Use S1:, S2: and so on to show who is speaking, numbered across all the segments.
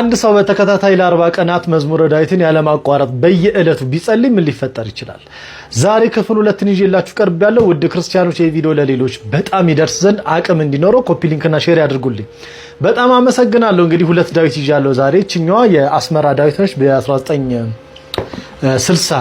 S1: አንድ ሰው በተከታታይ ለ40 ቀናት መዝሙረ ዳዊትን ያለማቋረጥ በየዕለቱ ቢጸልይ ምን ሊፈጠር ይችላል? ዛሬ ክፍል 2 ይዤላችሁ ቀርብ ያለው ውድ ክርስቲያኖች፣ የቪዲዮ ለሌሎች በጣም ይደርስ ዘንድ አቅም እንዲኖረው ኮፒ ሊንክና ሼር ያድርጉልኝ። በጣም አመሰግናለሁ። እንግዲህ 2 ዳዊት ይዣለሁ ዛሬ። እቺኛዋ የአስመራ ዳዊት ነች፣ በ1960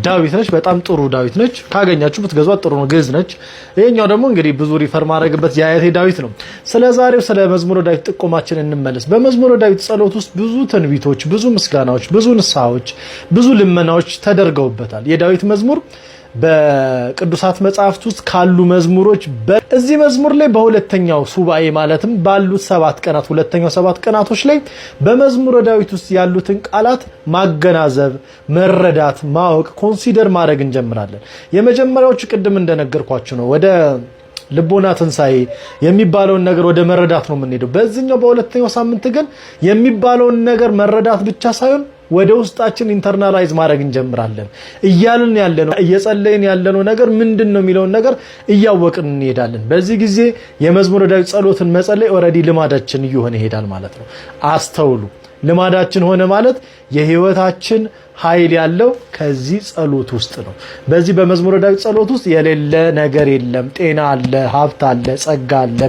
S1: ዳዊት ነች። በጣም ጥሩ ዳዊት ነች። ካገኛችሁ ብትገዟት ጥሩ ነው። ግዕዝ ነች። ይሄኛው ደግሞ እንግዲህ ብዙ ሪፈር ማድረግበት የአያቴ ዳዊት ነው። ስለዛሬው ስለ መዝሙረ ዳዊት ጥቆማችን እንመለስ። በመዝሙረ ዳዊት ጸሎት ውስጥ ብዙ ትንቢቶች፣ ብዙ ምስጋናዎች፣ ብዙ ንስሐዎች፣ ብዙ ልመናዎች ተደርገውበታል። የዳዊት መዝሙር በቅዱሳት መጻሕፍት ውስጥ ካሉ መዝሙሮች እዚህ መዝሙር ላይ በሁለተኛው ሱባኤ ማለትም ባሉት 7 ቀናት ሁለተኛው 7 ቀናቶች ላይ በመዝሙረ ዳዊት ውስጥ ያሉትን ቃላት ማገናዘብ፣ መረዳት፣ ማወቅ፣ ኮንሲደር ማድረግ እንጀምራለን። የመጀመሪያዎቹ ቅድም እንደነገርኳችሁ ነው። ወደ ልቦና ትንሳኤ የሚባለውን ነገር ወደ መረዳት ነው የምንሄደው። በዚህኛው በሁለተኛው ሳምንት ግን የሚባለውን ነገር መረዳት ብቻ ሳይሆን ወደ ውስጣችን ኢንተርናላይዝ ማድረግ እንጀምራለን። እያልን ያለነው እየጸለይን ያለነው ነገር ምንድነው የሚለውን ነገር እያወቅን እንሄዳለን። በዚህ ጊዜ የመዝሙረ ዳዊት ጸሎትን መጸለይ ኦሬዲ ልማዳችን እየሆነ ይሄዳል ማለት ነው። አስተውሉ። ልማዳችን ሆነ ማለት የህይወታችን ኃይል ያለው ከዚህ ጸሎት ውስጥ ነው። በዚህ በመዝሙረ ዳዊት ጸሎት ውስጥ የሌለ ነገር የለም። ጤና አለ፣ ሀብት አለ፣ ጸጋ አለ፣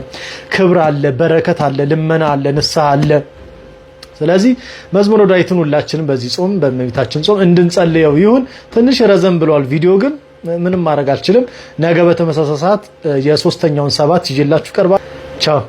S1: ክብር አለ፣ በረከት አለ፣ ልመና አለ፣ ንስሐ አለ። ስለዚህ መዝሙረ ዳዊትን ሁላችንም በዚህ ጾም በእመቤታችን ጾም እንድንጸልየው ይሁን። ትንሽ ረዘም ብሏል ቪዲዮ፣ ግን ምንም ማድረግ አልችልም። ነገ በተመሳሳይ ሰዓት የ3ኛውን 7 ይዤላችሁ ቀርባ። ቻው።